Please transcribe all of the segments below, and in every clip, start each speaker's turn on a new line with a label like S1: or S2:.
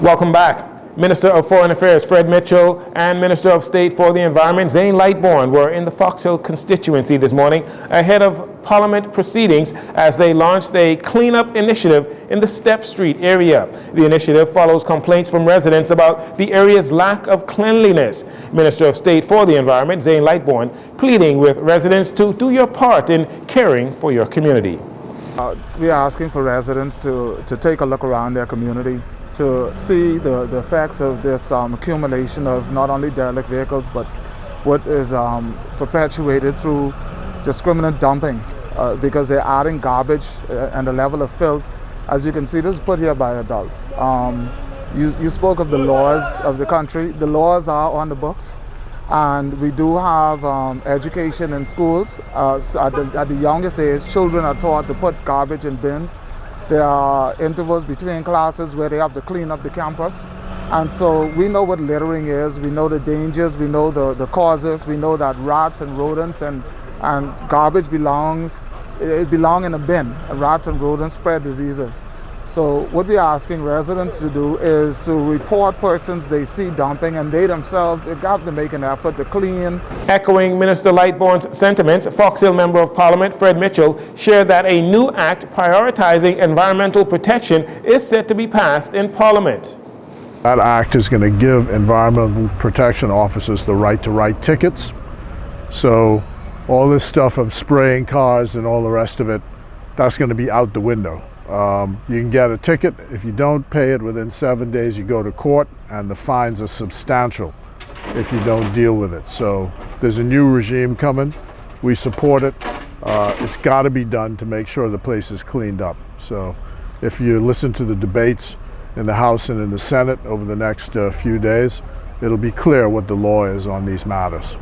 S1: Welcome back. Minister of Foreign Affairs Fred Mitchell and Minister of State for the Environment Jcn Lightbourne were in the Fox Hill constituency this morning ahead of Parliament proceedings as they launched a cleanup initiative in the Step Street area. The initiative follows complaints from residents about the area's lack of cleanliness. Minister of State for the Environment Jcn Lightbourne pleading with residents to do your part in caring for your community.
S2: We are asking for residents to take a look around their community, to see the effects of this accumulation of not only derelict vehicles, but what is perpetuated through discriminate dumping, because they're adding garbage and the level of filth. As you can see, this is put here by adults. You spoke of the laws of the country. The laws are on the books, and we do have education in schools. At the youngest age, children are taught to put garbage in bins. There are intervals between classes where they have to clean up the campus. And so we know what littering is, we know the dangers, we know the causes, we know that rats and rodents and garbage belong in a bin. Rats and rodents spread diseases. So what we are asking residents to do is to report persons they see dumping, and they themselves have to make an effort to clean.
S1: Echoing Minister Lightbourne's sentiments, Fox Hill Member of Parliament Fred Mitchell shared that a new act prioritizing environmental protection is set to be passed in Parliament.
S3: That act is going to give environmental protection officers the right to write tickets. So all this stuff of spraying cars and all the rest of it, that's going to be out the window. You can get a ticket. If you don't pay it within 7 days, you go to court, and the fines are substantial if you don't deal with it. So there's a new regime coming. We support it. It's got to be done to make sure the place is cleaned up. So if you listen to the debates in the House and in the Senate over the next few days, it'll be clear what the law is on these matters.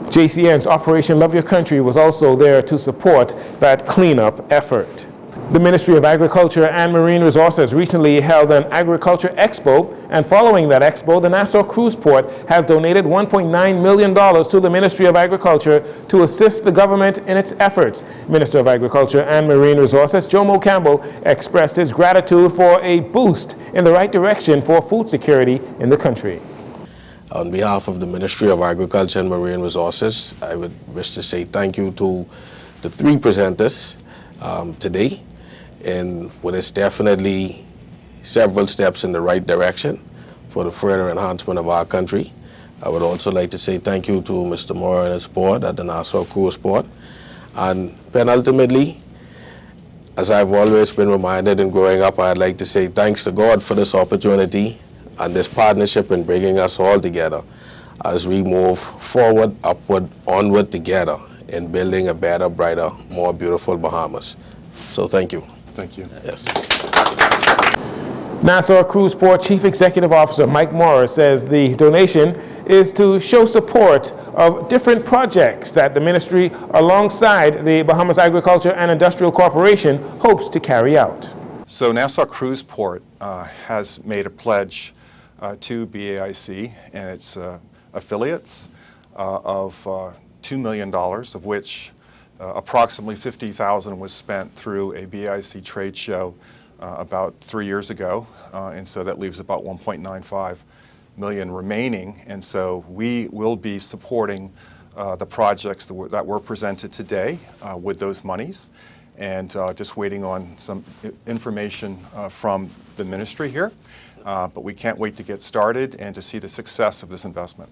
S1: JCN's Operation Love Your Country was also there to support that cleanup effort. The Ministry of Agriculture and Marine Resources recently held an agriculture expo, and following that expo, the Nassau Cru Port has donated $1.9 million to the Ministry of Agriculture to assist the government in its efforts. Minister of Agriculture and Marine Resources Jomo Campbell expressed his gratitude for a boost in the right direction for food security in the country.
S4: On behalf of the Ministry of Agriculture and Marine Resources, I would wish to say thank you to the three presenters today, in what is definitely several steps in the right direction for the further enhancement of our country. I would also like to say thank you to Mr. Moore and his board at the Nassau Cru Port. And penultimately, as I've always been reminded in growing up, I'd like to say thanks to God for this opportunity and this partnership in bringing us all together as we move forward, upward, onward together in building a better, brighter, more beautiful Bahamas. So thank you.
S3: Thank you.
S4: Yes.
S1: Nassau Cru Port Chief Executive Officer Mike Morris says the donation is to show support of different projects that the ministry, alongside the Bahamas Agriculture and Industrial Corporation, hopes to carry out.
S5: So Nassau Cru Port has made a pledge to BAIC and its affiliates of $2 million, of which approximately $50,000 was spent through a BAIC trade show about 3 years ago, and so that leaves about $1.95 million remaining. And so we will be supporting the projects that were presented today with those monies, and just waiting on some information from the ministry here. But we can't wait to get started and to see the success of this investment.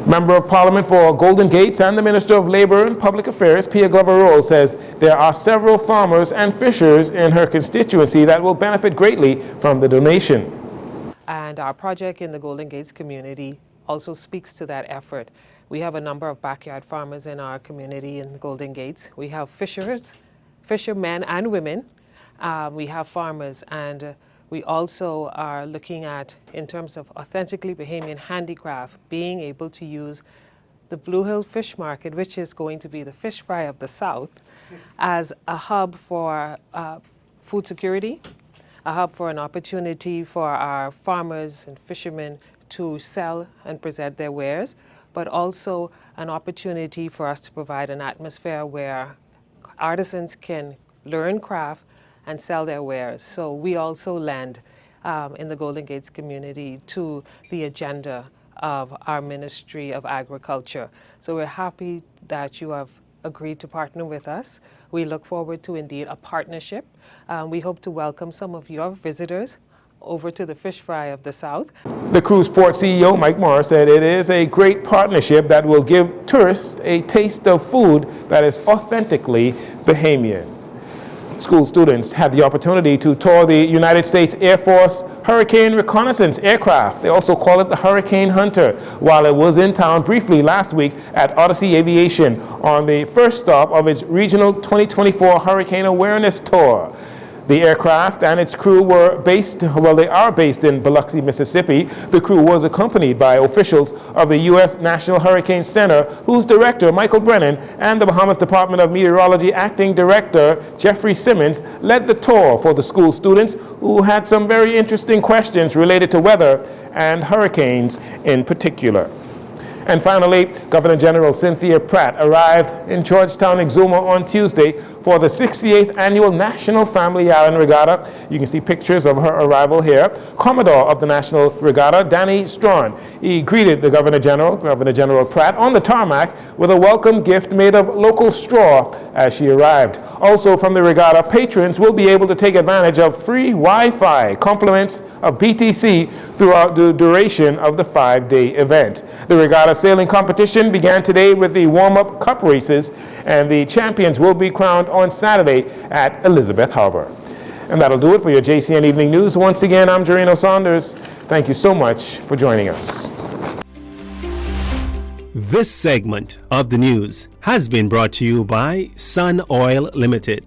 S1: Member of Parliament for Golden Gates and the Minister of Labor and Public Affairs, Pia Glover-Roll, says there are several farmers and fishers in her constituency that will benefit greatly from the donation.
S6: And our project in the Golden Gates community also speaks to that effort. We have a number of backyard farmers in our community in the Golden Gates. We have fishermen and women. We have farmers, and we also are looking at, in terms of authentically Bahamian handicraft, being able to use the Blue Hill Fish Market, which is going to be the fish fry of the South, as a hub for food security, a hub for an opportunity for our farmers and fishermen to sell and present their wares, but also an opportunity for us to provide an atmosphere where artisans can learn craft and sell their wares. So we also lend in the Golden Gates community to the agenda of our Ministry of Agriculture. So we're happy that you have agreed to partner with us. We look forward to indeed a partnership. We hope to welcome some of your visitors over to the fish fry of the South.
S1: The cruise port CEO, Mike Morris, said it is a great partnership that will give tourists a taste of food that is authentically Bahamian. School students had the opportunity to tour the United States Air Force Hurricane Reconnaissance aircraft. They also call it the Hurricane Hunter, while it was in town briefly last week at Odyssey Aviation on the first stop of its regional 2024 Hurricane Awareness Tour. The aircraft and its crew were based, they are based in Biloxi, Mississippi. The crew was accompanied by officials of the U.S. National Hurricane Center, whose director, Michael Brennan, and the Bahamas Department of Meteorology acting director, Jeffrey Simmons, led the tour for the school students who had some very interesting questions related to weather and hurricanes in particular. And finally, Governor General Cynthia Pratt arrived in Georgetown, Exuma on Tuesday for the 68th Annual National Family Island Regatta. You can see pictures of her arrival here. Commodore of the National Regatta, Danny Strawn, he greeted the Governor General Pratt, on the tarmac with a welcome gift made of local straw as she arrived. Also from the regatta, patrons will be able to take advantage of free Wi-Fi compliments of BTC throughout the duration of the 5-day event. The regatta sailing competition began today with the warm-up cup races, and the champions will be crowned on Saturday at Elizabeth Harbor. And that'll do it for your JCN Evening News. Once again, I'm Jareno Saunders. Thank you so much for joining us.
S7: This segment of the news has been brought to you by Sun Oil Limited.